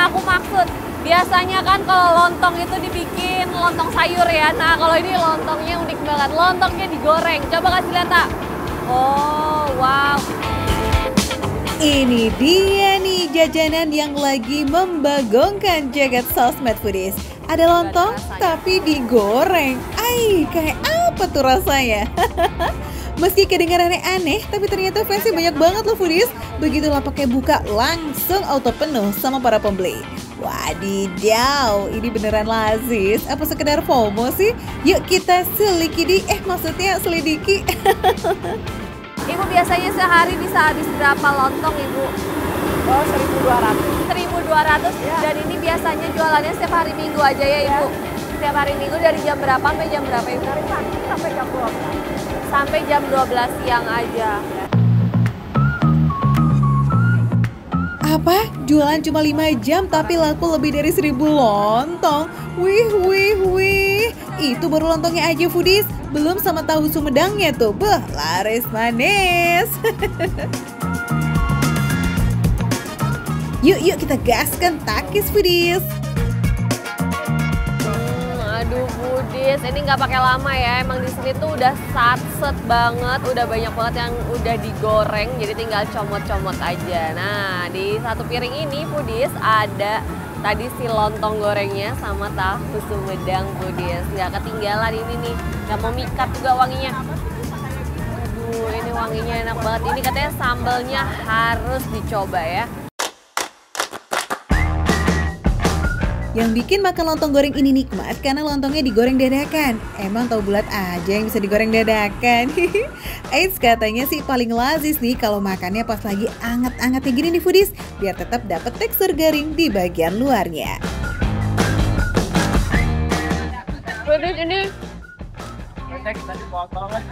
aku maksud. Biasanya kan kalau lontong itu dibikin lontong sayur ya. Nah kalau ini lontongnya unik banget. Lontongnya digoreng. Coba kasih lihat, Tak. Oh, wow. Ini dia nih jajanan yang lagi membagongkan jagat sosmed foodies. Ada lontong tapi digoreng. Kayak apa tuh rasanya? Meski kedengarannya aneh, tapi ternyata fansnya banyak banget loh foodies. Begitulah pakai buka langsung auto penuh sama para pembeli. Wadidaw, ini beneran lazis? Apa sekedar FOMO sih? Yuk kita selidiki, selidiki. Ibu biasanya sehari bisa habis berapa lontong, Ibu? Oh, 1.200. 1.200 ya. Dan ini biasanya jualannya setiap hari Minggu aja ya, Ibu? Setiap hari Minggu dari jam berapa sampai jam berapa, Ibu? Dari pagi sampai jam 12. Sampai jam 12 siang aja. Apa? Jualan cuma 5 jam tapi laku lebih dari 1.000 lontong? Wih. Itu baru lontongnya aja foodies. Belum sama tahu Sumedangnya tuh. Laris manis. Yuk kita gaskan takis foodies. Aduh foodies, ini nggak pakai lama ya. Emang di sini tuh udah satset banget, udah banyak banget yang udah digoreng. Jadi tinggal comot-comot aja. Nah di satu piring ini foodies ada tadi si lontong gorengnya sama tahu Sumedang foodies. Nggak ketinggalan ini nih, nggak mau mikat juga wanginya. Aduh ini wanginya enak banget. Ini katanya sambalnya harus dicoba ya. Yang bikin makan lontong goreng ini nikmat karena lontongnya digoreng dadakan. Emang tahu bulat aja yang bisa digoreng dadakan. Katanya sih paling lazis nih kalau makannya pas lagi anget-angetnya gini nih foodies, biar tetap dapat tekstur garing di bagian luarnya. Foodies ini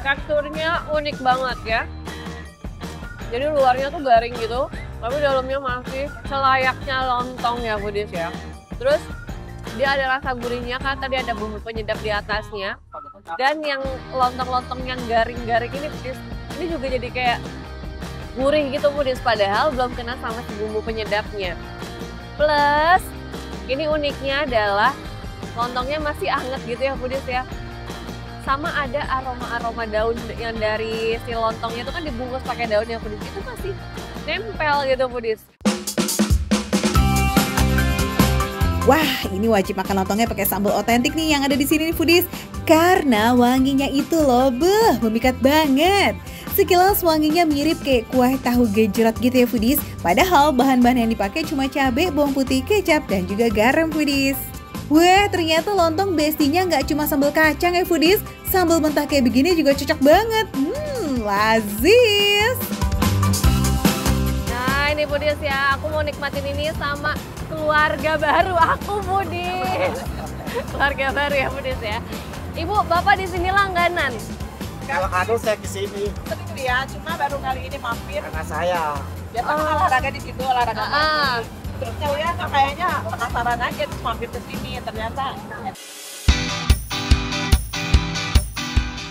teksturnya unik banget ya. Jadi luarnya tuh garing gitu, tapi dalamnya masih selayaknya lontong ya foodies ya. Terus dia ada rasa gurihnya kan, tadi ada bumbu penyedap di atasnya. Dan yang lontong-lontong yang garing-garing ini juga jadi kayak gurih gitu foodies, padahal belum kena sama si bumbu penyedapnya. Plus ini uniknya adalah lontongnya masih anget gitu ya foodies ya. Sama ada aroma-aroma daun yang dari si lontongnya itu kan dibungkus pakai daun yang foodies, itu masih nempel gitu foodies. Wah, ini wajib makan lontongnya pakai sambal otentik nih yang ada di sini nih foodies. Karena wanginya itu loh, memikat banget. Sekilas wanginya mirip kayak kuah tahu gejrot gitu ya foodies. Padahal bahan-bahan yang dipakai cuma cabai, bawang putih, kecap, dan juga garam foodies. Wah, ternyata lontong bestinya nggak cuma sambal kacang ya foodies. Sambal mentah kayak begini juga cocok banget. Lazis. Nah ini foodies ya, aku mau nikmatin ini sama keluarga baru aku foodies. Keluarga baru ya foodies ya. Ibu, Bapak di sini langganan? Kalau kado saya kesini. Sering ya, cuma baru kali ini mampir. Karena saya. Biasa olahraga di situ, olahraga pagi. Terus ya kayaknya penasaran aja terus mampir ke sini ternyata.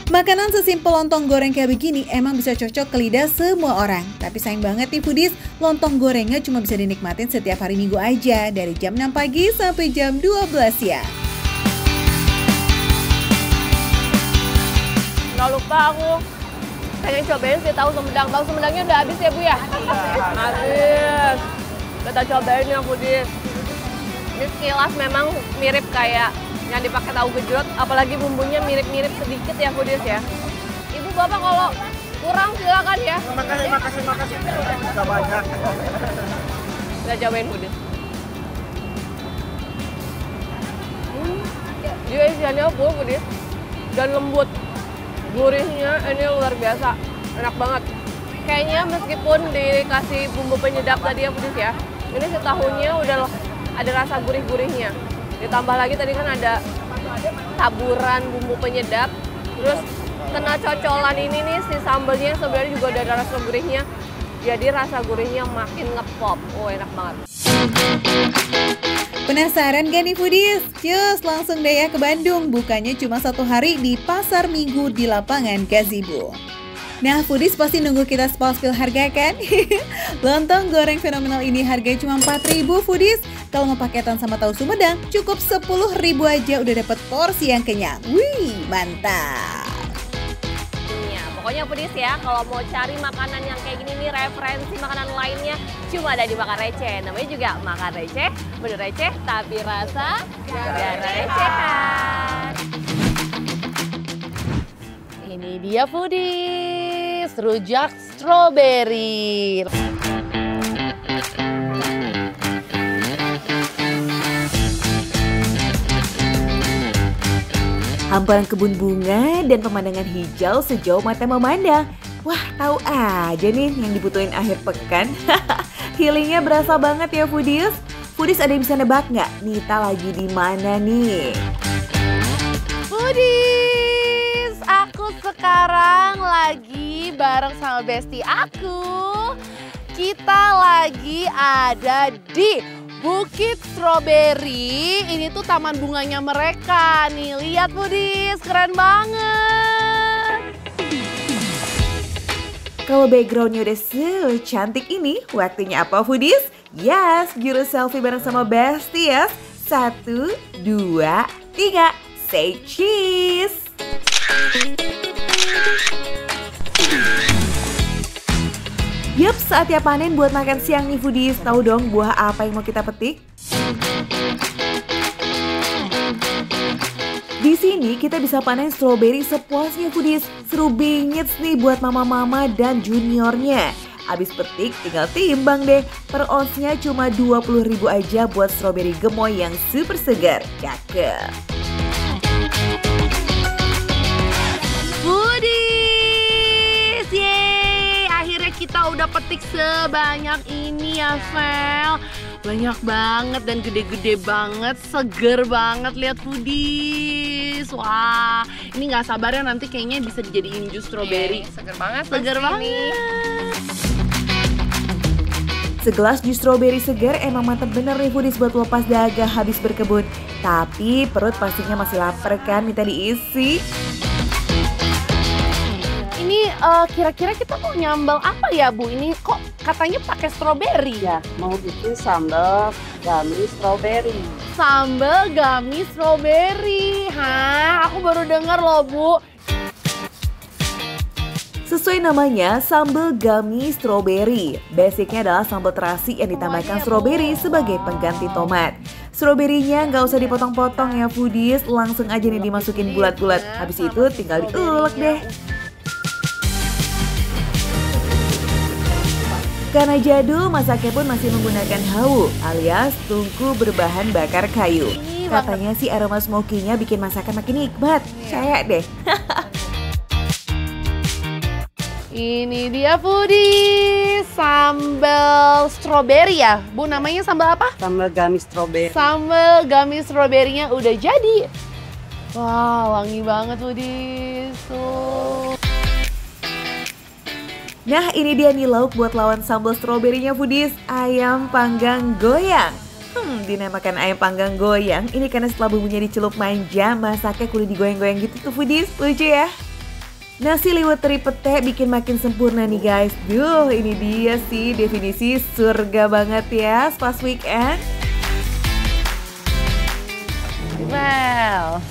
Makanan sesimpel lontong goreng kayak begini emang bisa cocok ke lidah semua orang. Tapi sayang banget nih foodies, lontong gorengnya cuma bisa dinikmatin setiap hari Minggu aja, dari jam 6 pagi sampai jam 12 siang. Nggak lupa aku pengen cobain si tahu Sumedang. Tahu Sumedangnya udah habis ya Bu ya? Habis. Kita cobain ya foodies. Ini sekilas memang mirip kayak yang dipakai tahu gejrot, apalagi bumbunya mirip-mirip sedikit ya foodies ya. Ibu Bapak kalau kurang silakan ya. Makasih. Udah banyak. Kita cobain foodies. Dia isiannya full foodies dan lembut. Gurihnya ini luar biasa, enak banget. Kayaknya meskipun dikasih bumbu penyedap tadi ya foodies ya, ini si tahunya udah ada rasa gurih-gurihnya. Ditambah lagi tadi kan ada taburan bumbu penyedap, terus kena cocolan ini nih si sambalnya sebenarnya juga udah ada rasa gurihnya. Jadi rasa gurihnya makin ngepop. Oh enak banget. Penasaran gak nih foodies? Cus, langsung deh ya ke Bandung. Bukannya cuma 1 hari di Pasar Minggu di lapangan Gazebo. Nah, foodies pasti nunggu kita spill harga kan? Lontong goreng fenomenal ini harganya cuma 4.000 foodies. Kalau mau paketan sama tahu Sumedang, cukup 10.000 aja udah dapat porsi yang kenyang. Wih, mantap! Pokoknya foodies ya, kalau mau cari makanan yang kayak gini nih, referensi makanan lainnya cuma ada di Makan Receh. Namanya juga Makan Receh, bener receh tapi rasa gak recehan. Ini dia foodies, rujak stroberi. Hamparan kebun bunga dan pemandangan hijau sejauh mata memandang. Wah, tahu aja nih yang dibutuhin akhir pekan. Healingnya berasa banget ya foodies. Foodies ada yang bisa nebak nggak? Nita lagi di mana nih? Foodies, aku sekarang lagi bareng sama bestie aku. Kita lagi ada di Bukit Stroberi. Ini tuh taman bunganya mereka. Nih, lihat foodies, keren banget. Kalau backgroundnya udah secantik ini, waktunya apa foodies? Yes, juru selfie bareng sama besties. 1, 2, 3, say cheese! Yup, saatnya panen buat makan siang nih foodies. Tahu dong buah apa yang mau kita petik? Di sini kita bisa panen stroberi sepuasnya foodies. Seru bingits nih buat mama-mama dan juniornya. Abis petik tinggal timbang deh. Per onsnya cuma 20.000 aja buat stroberi gemoy yang super segar. Cakep. Foodies, yeay! Akhirnya kita udah petik sebanyak ini ya, Vel. Banyak banget dan gede-gede banget, seger banget, lihat foodies. Wah, ini nggak sabar ya nanti kayaknya bisa dijadiin jus stroberi. Seger banget. Seger banget. Segelas jus stroberi segar emang mantep bener nih foodies buat lepas dahaga habis berkebun. Tapi perut pastinya masih lapar kan, minta diisi. Ini kira-kira kita mau nyambel apa ya Bu? Ini kok katanya pakai stroberi? Ya, mau bikin sambal gami stroberi. Sambal gami stroberi. Hah, aku baru dengar loh Bu. Sesuai namanya, sambal gami stroberi. Basicnya adalah sambal terasi yang ditambahkan stroberi sebagai pengganti tomat. Stroberinya nggak usah dipotong-potong ya foodies, langsung aja nih dimasukin bulat-bulat. Habis itu tinggal diulek deh. Karena jadul, masaknya pun masih menggunakan hawu alias tungku berbahan bakar kayu. Katanya sih aroma smoky-nya bikin masakan makin nikmat. Percaya deh. Ini dia foodies, sambal stroberi ya. Bu, namanya sambal apa? Sambal gami stroberi. Sambal gami stroberinya udah jadi. Wah, wangi banget foodies. Tuh. Nah, ini dia nih lauk buat lawan sambal stroberinya foodies, ayam panggang goyang. Dinamakan ayam panggang goyang ini karena setelah bumbunya dicelup manja, masaknya kulit digoyang-goyang gitu tuh foodies, lucu ya. Nasi liwet teri pete bikin makin sempurna nih guys. Duh, ini dia sih definisi surga banget ya pas weekend. Wow.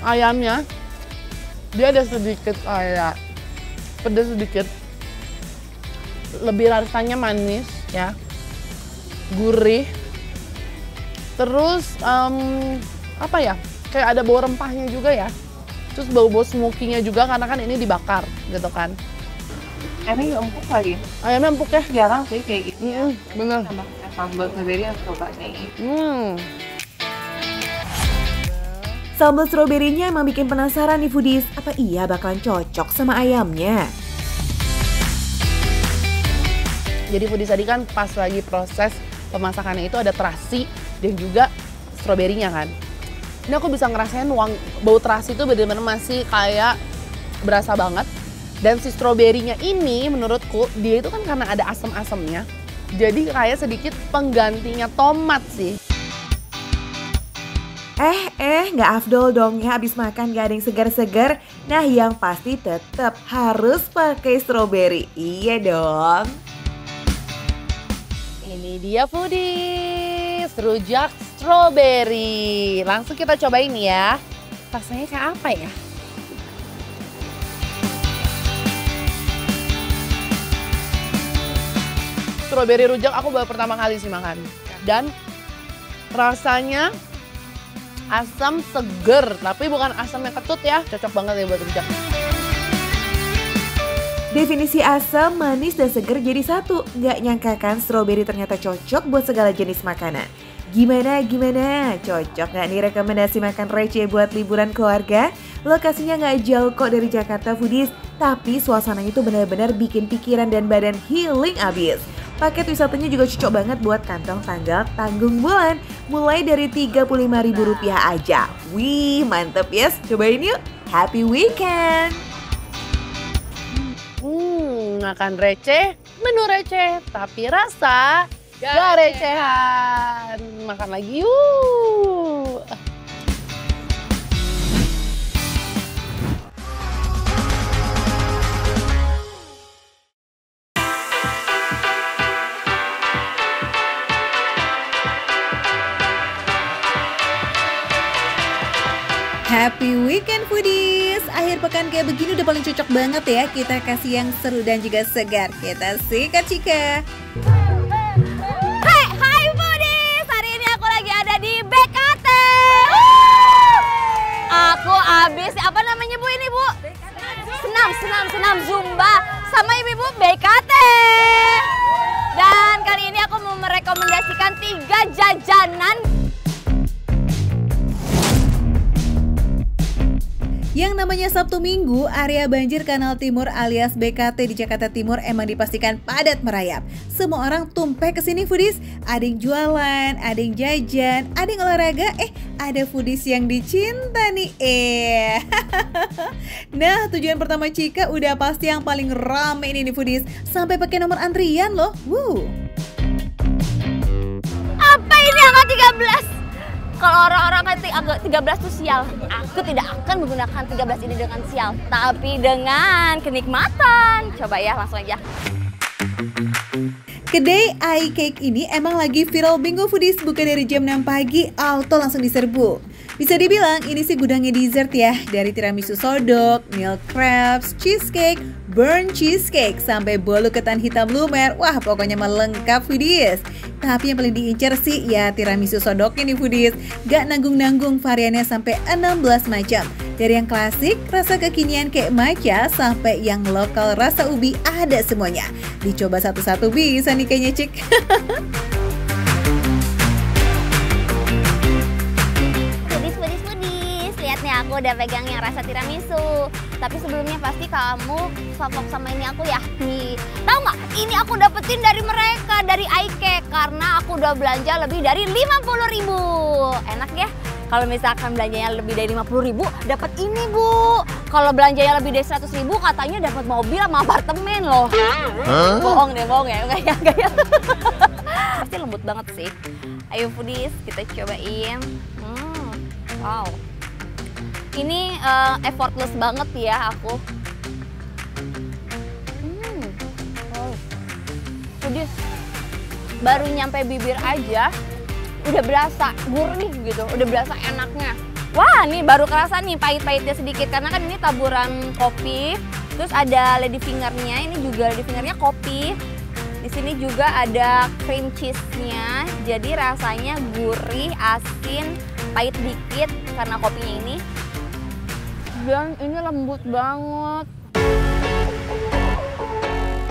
Ayamnya dia ada sedikit kayak pedas sedikit, lebih rasanya manis ya, gurih, terus apa ya, kayak ada bau rempahnya juga ya, terus bau-bau smoky-nya juga karena kan ini dibakar gitu kan. Ayamnya empuk lagi. Ayamnya empuk ya? Jarang sih kayak gitu. Bener. Sambal stroberi yang coba kayak gitu. Sambal stroberinya emang bikin penasaran nih foodies, apa iya bakalan cocok sama ayamnya? Jadi foodies tadi kan pas lagi proses pemasakannya itu ada terasi dan juga stroberinya kan. Ini aku bisa ngerasain bau terasi itu benar-benar masih kayak berasa banget. Dan si stroberinya ini menurutku dia itu kan karena ada asam-asamnya, jadi kayak sedikit penggantinya tomat sih. nggak afdol dong ya habis makan gak ada yang segar-segar. Nah yang pasti tetap harus pakai stroberi. Iya dong. Ini dia foodies, rujak stroberi. Langsung kita cobain ya. Rasanya kayak apa ya? Stroberi rujak aku baru pertama kali sih makan. Dan rasanya asam seger, tapi bukan asam yang ketut ya. Cocok banget ya buat rujak. Definisi asam, manis, dan seger jadi satu. Nggak nyangka kan stroberi ternyata cocok buat segala jenis makanan. Gimana? Cocok nggak nih rekomendasi makan receh buat liburan keluarga? Lokasinya nggak jauh kok dari Jakarta foodies, tapi suasananya itu benar-benar bikin pikiran dan badan healing abis. Paket wisatanya juga cocok banget buat kantong tanggal tanggung bulan. Mulai dari Rp35.000 aja. Wih, mantep yes. Cobain yuk. Happy weekend. Makan receh, menu receh, tapi rasa gak recehan. Makan lagi yuk. Happy weekend foodies. Akhir pekan kayak begini udah paling cocok banget ya. Kita kasih yang seru dan juga segar. Kita sikat Cika. Hai foodies. Hari ini aku lagi ada di BKT. Aku abis apa namanya Bu ini Bu? Senam Zumba sama ibu-ibu BKT. Dan kali ini aku mau merekomendasikan 3 jajanan. Yang namanya Sabtu Minggu, area banjir Kanal Timur alias BKT di Jakarta Timur emang dipastikan padat merayap. Semua orang tumpah ke sini foodies. Ada yang jualan, ada yang jajan, ada yang olahraga, ada foodies yang dicinta nih. Nah, tujuan pertama Cika udah pasti yang paling rame ini nih foodies. Sampai pakai nomor antrian loh. Apa ini angka 13? Kalau orang-orang angka 13 tuh sial. Aku tidak akan menggunakan 13 ini dengan sial, tapi dengan kenikmatan. Coba ya, langsung aja. Kedai iCake ini emang lagi viral bingo foodies, buka dari jam 6 pagi, auto langsung diserbu. Bisa dibilang ini sih gudangnya dessert ya, dari tiramisu sodok, milk crepes, cheesecake, burnt cheesecake, sampai bolu ketan hitam lumer. Wah pokoknya melengkap foodies. Tapi yang paling diincar sih ya tiramisu sodoknya nih foodies. Gak nanggung-nanggung, variannya sampai 16 macam. Dari yang klasik, rasa kekinian kayak matcha, sampai yang lokal rasa ubi, ada semuanya. Dicoba satu-satu bisa nih kayaknya Cik. Lihat nih, aku udah pegang yang rasa tiramisu. Tapi sebelumnya pasti kamu sokok sama ini aku ya. Nih, tahu nggak? Ini aku dapetin dari mereka, dari iCake, karena aku udah belanja lebih dari 50.000. Enak ya? Kalau misalkan belanjanya lebih dari 50.000, dapat ini Bu. Kalau belanjanya lebih dari 100.000, katanya dapat mobil sama apartemen loh. Bohong ya, enggak ya. Pasti lembut banget sih. Ayo foodies, kita cobain. Wow. Ini effortless banget ya aku. Foodies, baru nyampe bibir aja udah berasa gurih gitu, udah berasa enaknya. Wah, nih baru kerasa nih pahit-pahitnya sedikit karena kan ini taburan kopi. Terus ada lady fingernya, ini juga lady fingernya kopi. Di sini juga ada cream cheese-nya. Jadi rasanya gurih, asin, pahit dikit karena kopinya ini. Dan ini lembut banget.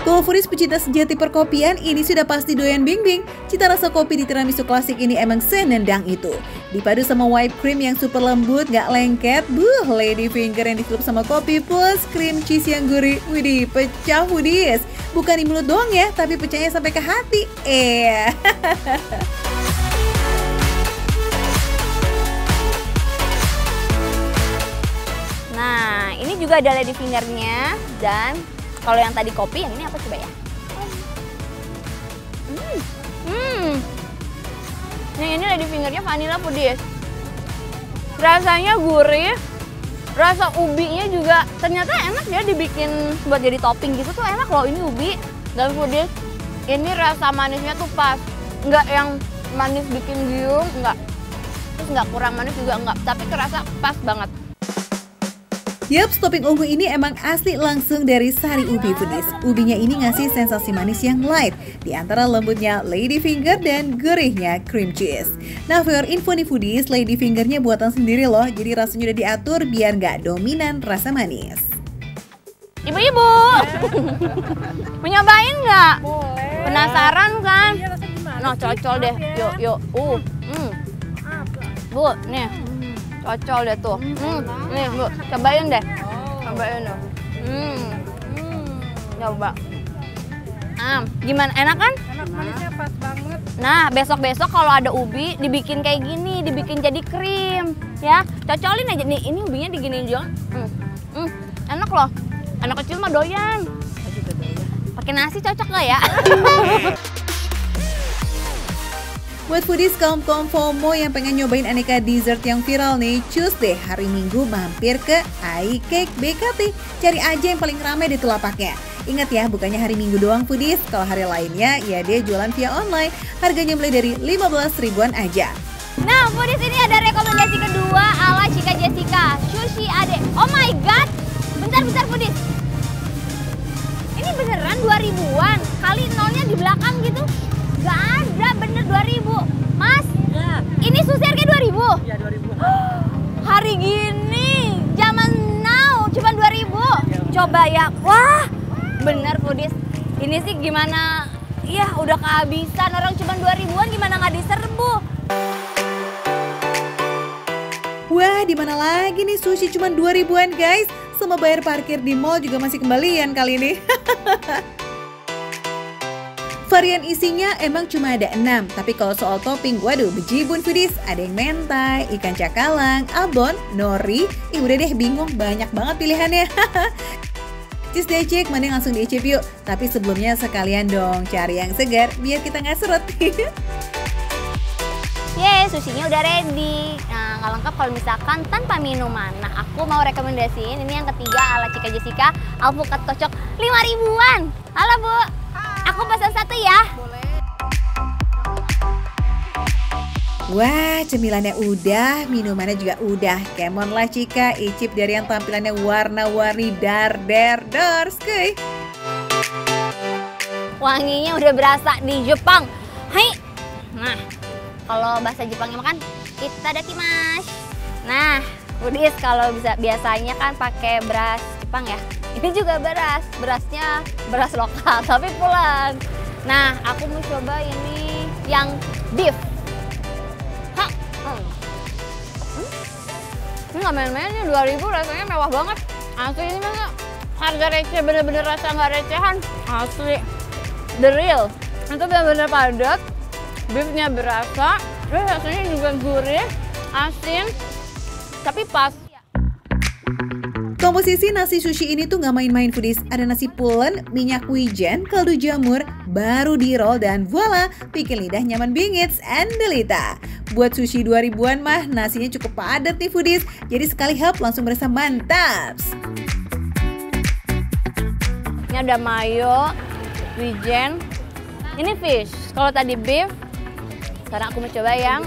Kalau foodies pecinta sejati perkopian, ini sudah pasti doyan bing-bing. Cita rasa kopi di tiramisu klasik ini emang senendang itu. Dipadu sama whipped cream yang super lembut, gak lengket. Lady finger yang ditutup sama kopi plus cream cheese yang gurih. Widih, pecah foodies. Bukan di mulut doang ya, tapi pecahnya sampai ke hati. Nah, ini juga ada lady fingernya. Dan kalau yang tadi kopi, yang ini apa coba ya? Yang ini lady fingernya vanilla foodies. Rasanya gurih, rasa ubinya juga ternyata enak ya dibikin buat jadi topping gitu tuh enak loh ini ubi. Dan Foodies, ini rasa manisnya tuh pas, nggak yang manis bikin giung, nggak. Terus nggak kurang manis juga nggak, tapi kerasa pas banget. Yaps, topping ungu ini emang asli langsung dari sari ubi Foodies. Ubinya ini ngasih sensasi manis yang light, di antara lembutnya lady finger dan gurihnya cream cheese. Nah, for your info nih Foodies, lady fingernya buatan sendiri loh, jadi rasanya udah diatur biar nggak dominan rasa manis. Ibu-ibu, mau nyobain nggak? Boleh. Penasaran kan? Iya, rasanya gimana? Nah, cocol deh, yuk. Bu, nih. Cocol deh tuh. Nih, Bu, cobain deh. Cobain deh. Coba. Gimana? Enak kan? Enak, manisnya pas banget. Nah, besok-besok kalau ada ubi dibikin kayak gini, dibikin jadi krim, ya. Cocolin aja nih. Ini ubinya diginiin juga. Enak loh. Anak kecil mah doyan. Pakai nasi cocok nggak ya? Buat Foodies kaum-kaum FOMO yang pengen nyobain aneka dessert yang viral nih, cus deh hari Minggu mampir ke iCake BKT. Cari aja yang paling ramai di telapaknya. Ingat ya, bukannya hari Minggu doang Foodies, kalau hari lainnya ya dia jualan via online. Harganya mulai dari 15 ribuan aja. Nah, Foodies, ini ada rekomendasi kedua ala Chika Jessica, Sushi Ade. Oh my god, bentar Foodies. Ini beneran 2000-an, kali nolnya di belakang gitu. Gak ada, bener 2000. Mas, Ya. ini sushi harga 2000? Iya, 2000. Hari gini, zaman now cuma 2000. Coba ya, wah bener Foodies. Ini sih gimana, ya udah kehabisan, orang cuma 2000-an gimana nggak diserbu. Wah, di mana lagi nih sushi cuma 2000-an guys? Sama bayar parkir di mall juga masih kembalian kali ini. Varian isinya emang cuma ada 6, tapi kalau soal topping, waduh bejibun Foodies. Ada yang mentai, ikan cakalang, abon, nori. Udah deh bingung, banyak banget pilihannya. Just deh cek, mending langsung diicip yuk. Tapi sebelumnya sekalian dong cari yang segar, biar kita nggak seret. Yeay, sushinya udah ready. Nah, nggak lengkap kalau misalkan tanpa minuman. Nah, aku mau rekomendasiin ini yang ketiga ala Chika Jessica, alpukat kocok 5.000-an. Halo Bu, aku pesan satu ya. Wah, cemilannya udah, minumannya juga udah. Kemon lah Chika, icip dari yang tampilannya warna-warni dar. Skuy. Wanginya udah berasa di Jepang. Hai. Nah, kalau bahasa Jepangnya makan itadakimasu. Nah, Foodies kalau biasanya kan pakai beras Jepang ya. Ini juga berasnya beras lokal tapi pulang. Nah, aku mau coba ini yang beef. Ini nggak main-main nih, 2000 rasanya mewah banget. Asli ini masa harga receh, bener-bener rasa nggak recehan. Asli, the real. Itu bener-bener padat, beefnya berasa, terus rasanya juga gurih, asin, tapi pas. Komposisi nasi sushi ini tuh nggak main-main Foodies. Ada nasi pulen, minyak wijen, kaldu jamur, baru di roll dan voila, bikin lidah nyaman bingits and delita. Buat sushi 2000-an mah nasinya cukup padat nih Foodies. Jadi sekali hap langsung berasa mantap. Ini ada mayo, wijen, ini fish. Kalau tadi beef, sekarang aku mau coba yang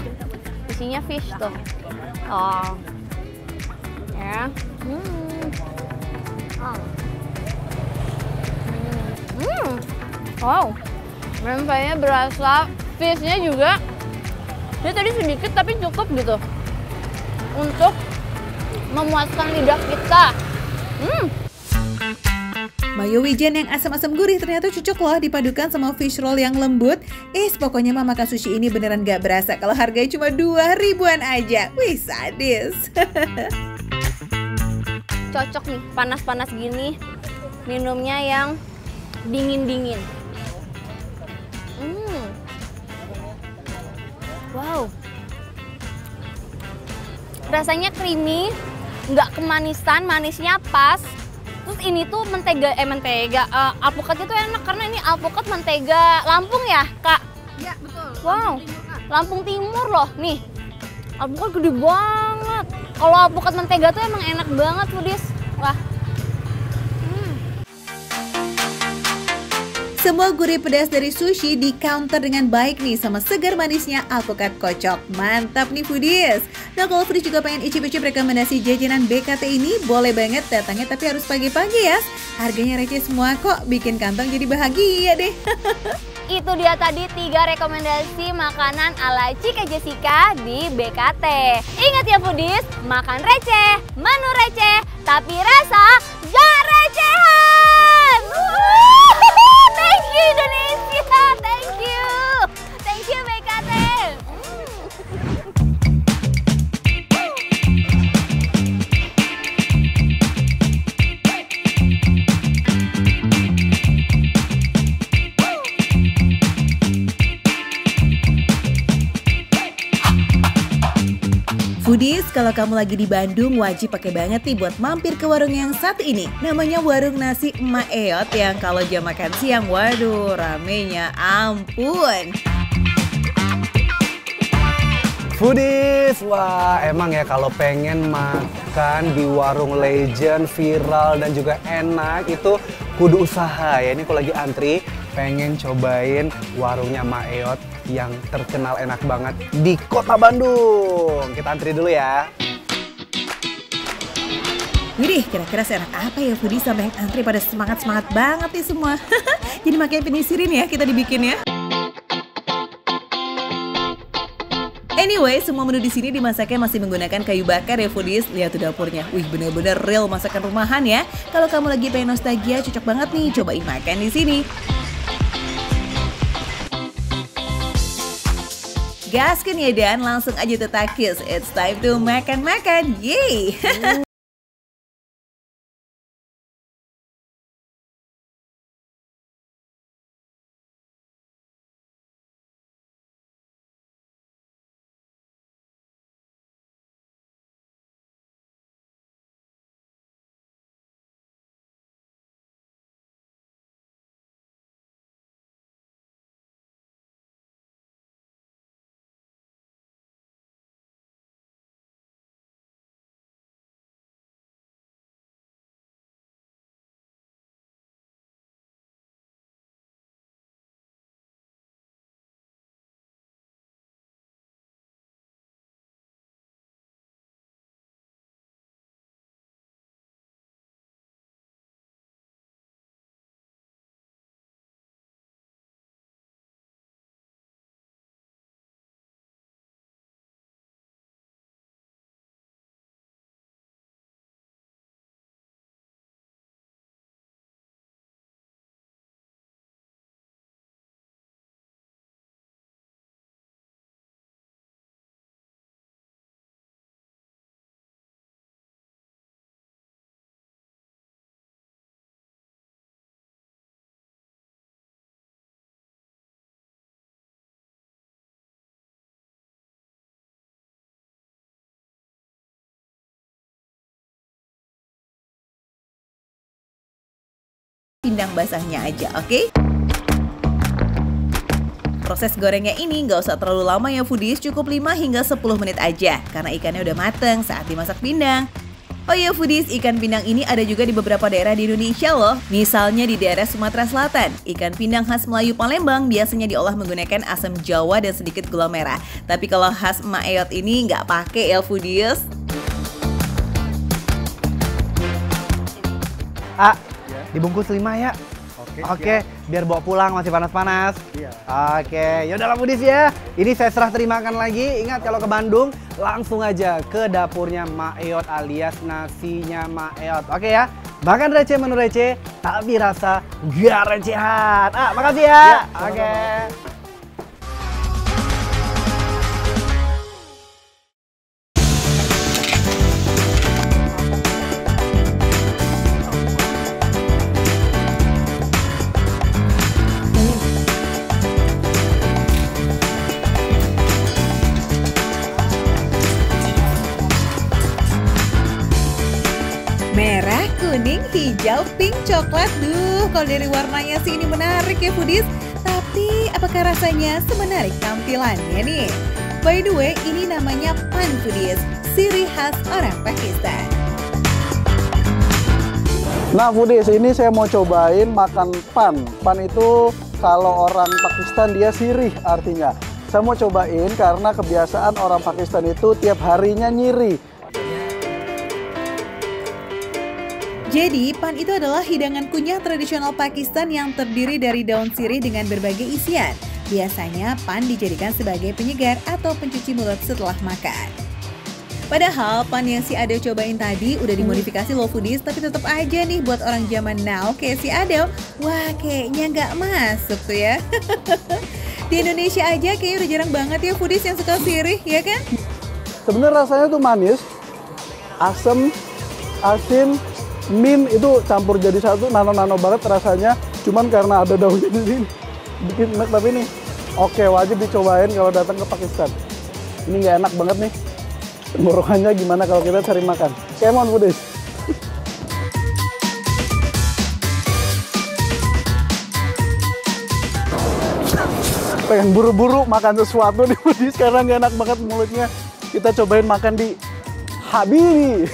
isinya fish tuh. Oh, ya. Wow, rempahnya berasa, fishnya juga. Dia tadi sedikit tapi cukup gitu untuk memuaskan lidah kita. Mayo wijen yang asam-asam gurih ternyata cocok loh dipadukan sama fish roll yang lembut. Pokoknya mah makan sushi ini beneran gak berasa kalau harganya cuma 2.000-an aja. Wih, sadis. Cocok nih, panas-panas gini, minumnya yang dingin-dingin. Wow, rasanya creamy, nggak kemanisan, manisnya pas. Terus ini tuh mentega, alpukatnya tuh enak karena ini alpukat mentega Lampung ya, Kak? Iya, betul. Wow, Lampung Timur loh, nih. Alpukat gede banget. Kalau alpukat mentega tuh emang enak banget, foodies. Wah. Semua gurih pedas dari sushi di counter dengan baik nih sama segar manisnya alpukat kocok. Mantap nih foodies. Nah kalau foodies juga pengen icip-icip rekomendasi jajanan BKT ini, boleh banget datangnya tapi harus pagi-pagi ya. Harganya receh semua kok, bikin kantong jadi bahagia deh. Itu dia tadi 3 rekomendasi makanan ala Chika Jessica di BKT. Ingat ya foodies, makan receh, menu receh, tapi rasa gak recehan. Thank you Indonesia, thank you BKT. Foodies, kalau kamu lagi di Bandung wajib pakai banget nih buat mampir ke warung yang satu ini. Namanya Warung Nasi Emak Eot yang kalau jam makan siang, waduh ramenya ampun. Foodies, wah emang ya kalau pengen makan di warung legend, viral dan juga enak itu kudu usaha ya. Ini kalau lagi antri pengen cobain warungnya Emak Eot yang terkenal enak banget di kota Bandung. Kita antri dulu ya. Widih, kira-kira seenak apa ya foodies sampai yang antri pada semangat-semangat banget nih semua. Jadi makin penisirin ya kita dibikin ya. Anyway, semua menu di sini dimasaknya masih menggunakan kayu bakar ya foodies. Lihat tuh dapurnya. Wih, bener-bener real masakan rumahan ya. Kalau kamu lagi pengen nostalgia, cocok banget nih cobain makan di sini. Gaskin ya Dan, langsung aja tetakis. It's time to makan-makan. Yeay! Pindang basahnya aja, oke? Proses gorengnya ini nggak usah terlalu lama ya foodies, cukup 5 hingga 10 menit aja karena ikannya udah mateng saat dimasak pindang. Oh ya foodies, ikan pindang ini ada juga di beberapa daerah di Indonesia loh. Misalnya di daerah Sumatera Selatan, ikan pindang khas Melayu Palembang biasanya diolah menggunakan asam jawa dan sedikit gula merah. Tapi kalau khas Emak Eot ini nggak pakai ya foodies. Dibungkus 5 ya. Oke, biar bawa pulang masih panas-panas. Iya. Oke, yaudah lah foodies ya. Ini saya serah terimakan lagi. Ingat kalau ke Bandung langsung aja ke dapurnya Emak Eot alias nasinya Emak Eot. Oke ya. Makan receh menu receh, tapi rasa gak recehan. Makasih ya. Oke. Merah, kuning, hijau, pink, coklat. Duh, kalau dari warnanya sih ini menarik ya foodies. Tapi apakah rasanya semenarik tampilannya nih? By the way, ini namanya pan foodies, sirih khas orang Pakistan. Nah foodies, ini saya mau cobain makan pan. Pan itu kalau orang Pakistan dia sirih artinya. Saya mau cobain karena kebiasaan orang Pakistan itu tiap harinya nyiri. Jadi, pan itu adalah hidangan kunyah tradisional Pakistan yang terdiri dari daun sirih dengan berbagai isian. Biasanya, pan dijadikan sebagai penyegar atau pencuci mulut setelah makan. Padahal, pan yang si Adeo cobain tadi udah dimodifikasi loh foodies, tapi tetap aja nih buat orang zaman now kayak si Adeo, wah kayaknya nggak masuk tuh ya. Di Indonesia aja kayaknya udah jarang banget ya foodies yang suka sirih, ya kan? Sebenarnya rasanya tuh manis, asam, asin, mint itu campur jadi satu, nano-nano banget rasanya. Cuman karena ada daunnya di sini, bikin enak. Tapi nih, oke, wajib dicobain kalau datang ke Pakistan. Ini nggak enak banget nih. Tenggorokannya gimana kalau kita cari makan? Come on foodies. Pengen buru-buru makan sesuatu di foodies karena nggak enak banget mulutnya. Kita cobain makan di Habibi.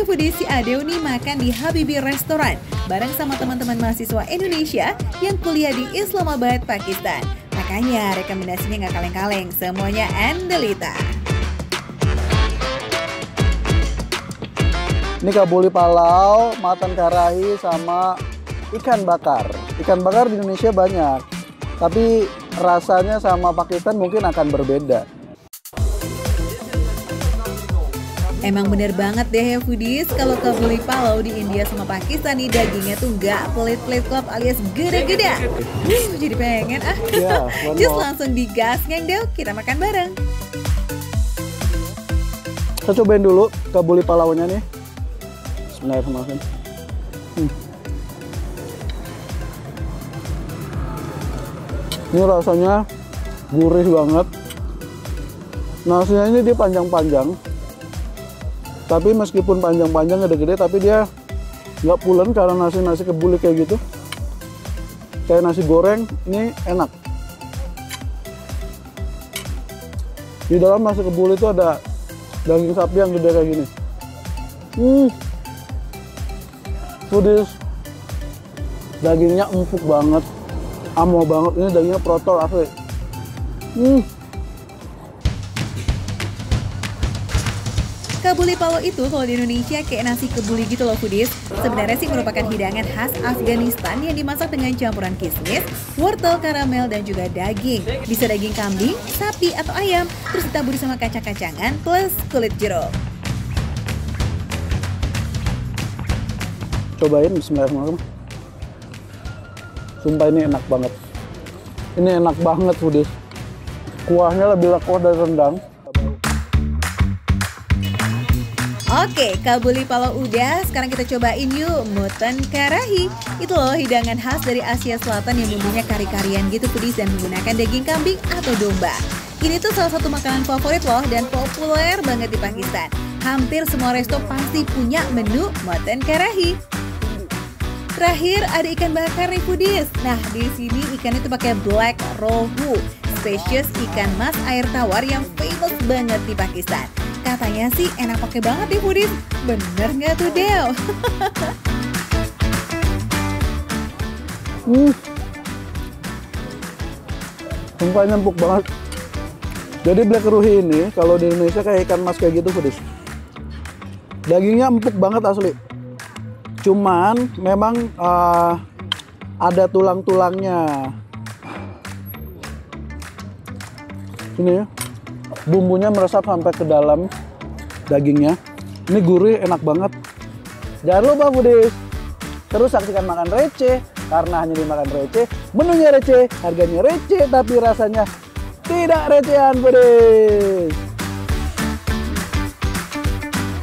Foodies, si Adeo nih makan di Habibi Restoran bareng sama teman-teman mahasiswa Indonesia yang kuliah di Islamabad, Pakistan. Makanya rekomendasinya nggak kaleng-kaleng, semuanya andelita. Ini kabuli palau, matan karahi, sama ikan bakar. Ikan bakar di Indonesia banyak, tapi rasanya sama Pakistan mungkin akan berbeda. Emang bener banget deh ya foodies, kalau kabuli palau di India sama Pakistan nih dagingnya tuh nggak pelit-pelit klop alias gede-gede. Jadi pengen Just langsung digas ngengdel, kita makan bareng. Kita cobain dulu kabuli palaunya nih. Bismillahirrahmanirrahim. Ini rasanya gurih banget. Nasinya ini dia panjang-panjang. Tapi meskipun panjang-panjang gede-gede, tapi dia nggak pulen karena nasi kebuli kayak gitu. Kayak nasi goreng, ini enak. Di dalam nasi kebuli itu ada daging sapi yang gede kayak gini. Foodies, dagingnya empuk banget, amo banget. Ini dagingnya protol asli. Kabuli palau itu kalau di Indonesia kayak nasi kebuli gitu loh foodies. Sebenarnya sih merupakan hidangan khas Afghanistan yang dimasak dengan campuran kismis, wortel, karamel, dan juga daging. Bisa daging kambing, sapi, atau ayam, terus ditaburi sama kacang-kacangan plus kulit jeruk. Cobain, bismillahirrahmanirrahim. Sumpah ini enak banget. Ini enak banget foodies. Kuahnya lebih lekuah dari rendang. Oke, kabuli palau udah, sekarang kita cobain yuk mutton karahi. Itu loh hidangan khas dari Asia Selatan yang bumbunya kari-karian gitu foodies dan menggunakan daging kambing atau domba. Ini tuh salah satu makanan favorit loh dan populer banget di Pakistan. Hampir semua resto pasti punya menu mutton karahi. Terakhir ada ikan bakar nih foodies. Nah, di sini ikan itu pakai black rohu, spesies ikan mas air tawar yang famous banget di Pakistan. Katanya sih enak pakai banget nih foodies. Bener nggak tuh Deo? Sumpahnya empuk banget. Jadi black ruhi ini kalau di Indonesia kayak ikan mas kayak gitu foodies. Dagingnya empuk banget asli. Cuman memang ada tulang-tulangnya. Ini ya. Bumbunya meresap sampai ke dalam dagingnya. Ini gurih, enak banget. Jangan lupa foodies, terus saksikan Makan Receh. Karena hanya dimakan receh, menunya receh, harganya receh, tapi rasanya tidak recehan foodies.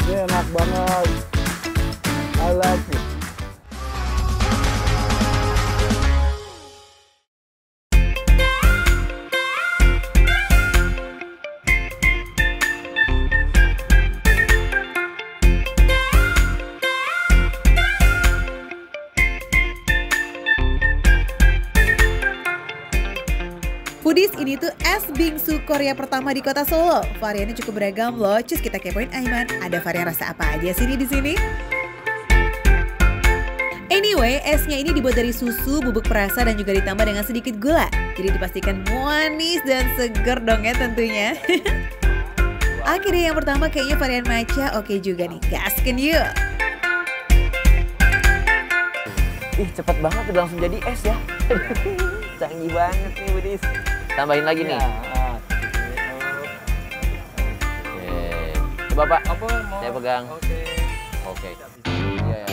Ini enak banget. I like it. Foodies, ini tuh es bingsu Korea pertama di kota Solo. Variannya cukup beragam loh. Cus kita kepoin Aiman, ada varian rasa apa aja sih di sini? Anyway, esnya ini dibuat dari susu, bubuk perasa, dan juga ditambah dengan sedikit gula. Jadi dipastikan manis dan seger dong ya tentunya. Akhirnya yang pertama kayaknya varian matcha oke juga nih. Gasken yuk! Ih, cepet banget udah langsung jadi es ya. Canggih banget nih Budis. Tambahin lagi nih. Oke. Coba Pak, saya pegang. Oke. Iya.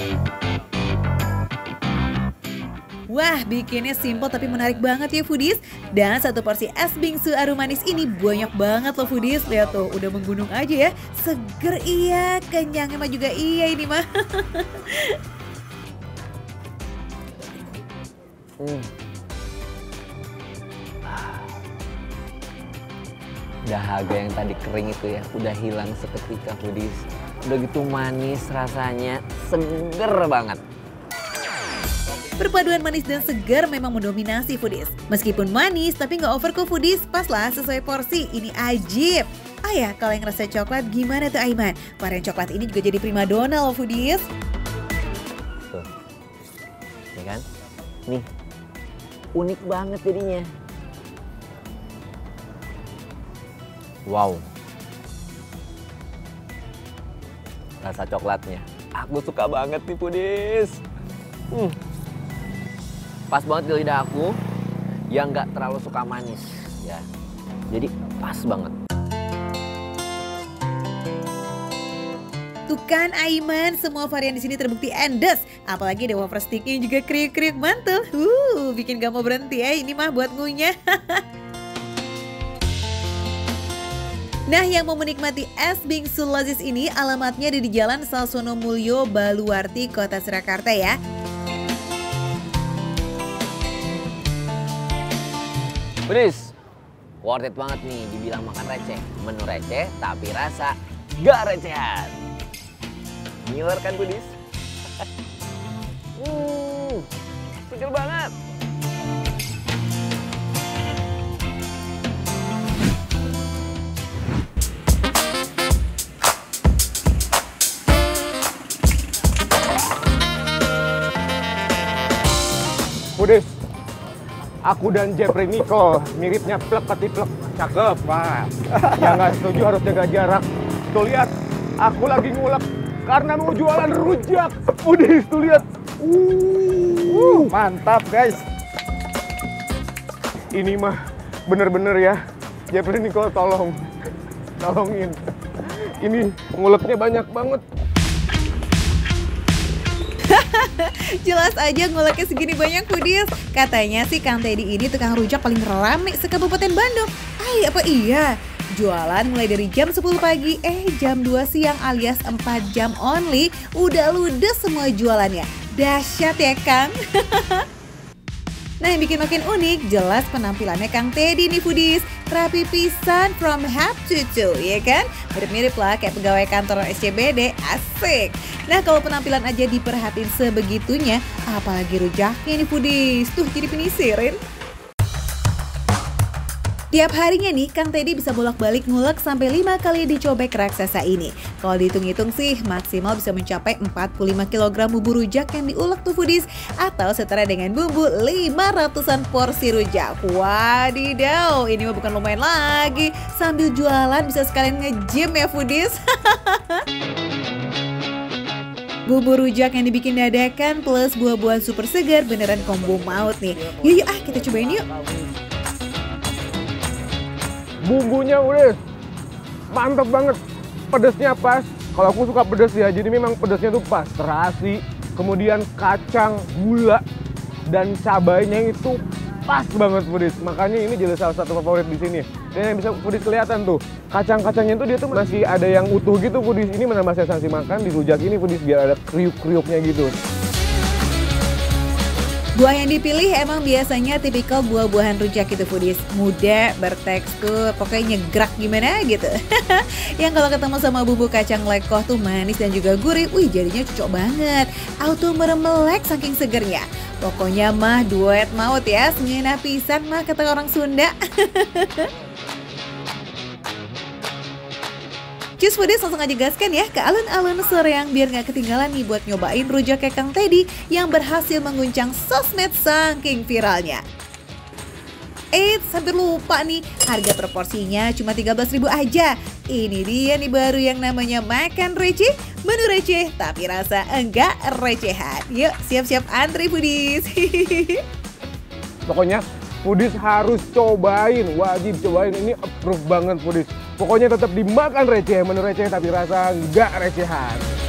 Wah, bikinnya simple tapi menarik banget ya Foodies. Dan satu porsi es bingsu aru manis ini banyak banget loh Foodies. Lihat tuh, udah menggunung aja ya. Seger iya, kenyangnya mah juga iya ini mah. Dahaga yang tadi kering itu ya udah hilang seketika Foodies. Udah gitu manis rasanya, seger banget. Perpaduan manis dan segar memang mendominasi Foodies. Meskipun manis tapi nggak over kok Foodies, pas lah sesuai porsi, ini ajib. Ah ya, kalau yang rasa coklat gimana tuh Aiman? Varian coklat ini juga jadi primadona loh Foodies. Tuh, ya kan? Nih, unik banget jadinya. Wow. Rasa coklatnya, aku suka banget nih Foodies. Pas banget di lidah aku, yang nggak terlalu suka manis ya. Jadi pas banget. Tuh kan Aiman, semua varian di sini terbukti endes. Apalagi ada wafer sticknya juga kriuk-kriuk mantul. Bikin gak mau berhenti ya, ini mah buat ngunyah. Nah, yang mau menikmati es bingsu Lazis ini alamatnya ada di Jalan Salsono Mulyo, Baluwarti, Kota Surakarta ya. Budis, worth it banget nih dibilang makan receh. Menu receh tapi rasa gak recehan. Ngiler kan Budis? Seger banget. Budis, aku dan Jeffrey Nicole miripnya plek ketiplek. Cakep, Pak. Yang nggak setuju harus jaga jarak. Tuh lihat, aku lagi ngulek karena mau jualan rujak. Budis, tuh lihat. Mantap, guys. Ini mah bener-bener ya. Jeffrey Nicole tolongin. Ini nguleknya banyak banget. Jelas aja nguleknya segini banyak Foodies. Katanya sih Kang Teddy ini tukang rujak paling rame se-Kabupaten Bandung. Apa iya? Jualan mulai dari jam 10 pagi, jam 2 siang alias 4 jam only. Udah ludes semua jualannya. Dahsyat ya Kang. Nah, yang bikin makin unik jelas penampilannya Kang Teddy nih Foodies. Rapi pisan from head to toe, ya kan? Mirip-mirip lah kayak pegawai kantor SCBD, asik. Nah, kalau penampilan aja diperhatiin sebegitunya, apalagi rujaknya nih Foodies. Tuh, jadi penisirin. Tiap harinya nih, Kang Teddy bisa bolak-balik ngulek sampai 5 kali dicobek raksasa ini. Kalau dihitung-hitung sih, maksimal bisa mencapai 45 kg bumbu rujak yang diulek tuh Foodies. Atau setara dengan bumbu 500-an porsi rujak. Wadidaw, ini mah bukan lumayan lagi. Sambil jualan bisa sekalian nge-gym ya Foodies. Bumbu rujak yang dibikin dadakan plus buah-buahan super segar beneran combo maut nih. Yuk, kita cobain yuk. Bumbunya udah mantap banget, pedesnya pas. Kalau aku suka pedes ya, jadi memang pedesnya tuh pas. Terasi, kemudian kacang, gula, dan cabainya itu pas banget Foodies. Makanya ini jadi salah satu favorit di sini. Dan yang bisa Foodies kelihatan tuh, kacang-kacangnya tuh dia tuh masih ada yang utuh gitu Foodies. Ini menambah sensasi makan di rujak ini Foodies biar ada kriuk-kriuknya gitu. Buah yang dipilih emang biasanya tipikal buah-buahan rujak itu Foodies. Muda, bertekstur, pokoknya nyegrak gimana gitu. Yang kalau ketemu sama bumbu kacang lekoh tuh manis dan juga gurih, wih jadinya cocok banget. Auto meremelek saking segernya. Pokoknya mah duet maut ya, ngeunah pisan mah kata orang Sunda. Cus Foodies langsung aja gaskan ya ke alun-alun Soreang biar nggak ketinggalan nih buat nyobain rujak kekang Teddy yang berhasil mengguncang sosmed saking viralnya. Eits, hampir lupa nih, harga proporsinya cuma 13.000 aja. Ini dia nih baru yang namanya makan receh, menu receh tapi rasa enggak recehan. Yuk siap-siap antri Foodies. Pokoknya Foodies harus cobain, wajib cobain, ini approve banget Foodies. Pokoknya tetap dimakan receh, menu receh tapi rasa enggak recehan.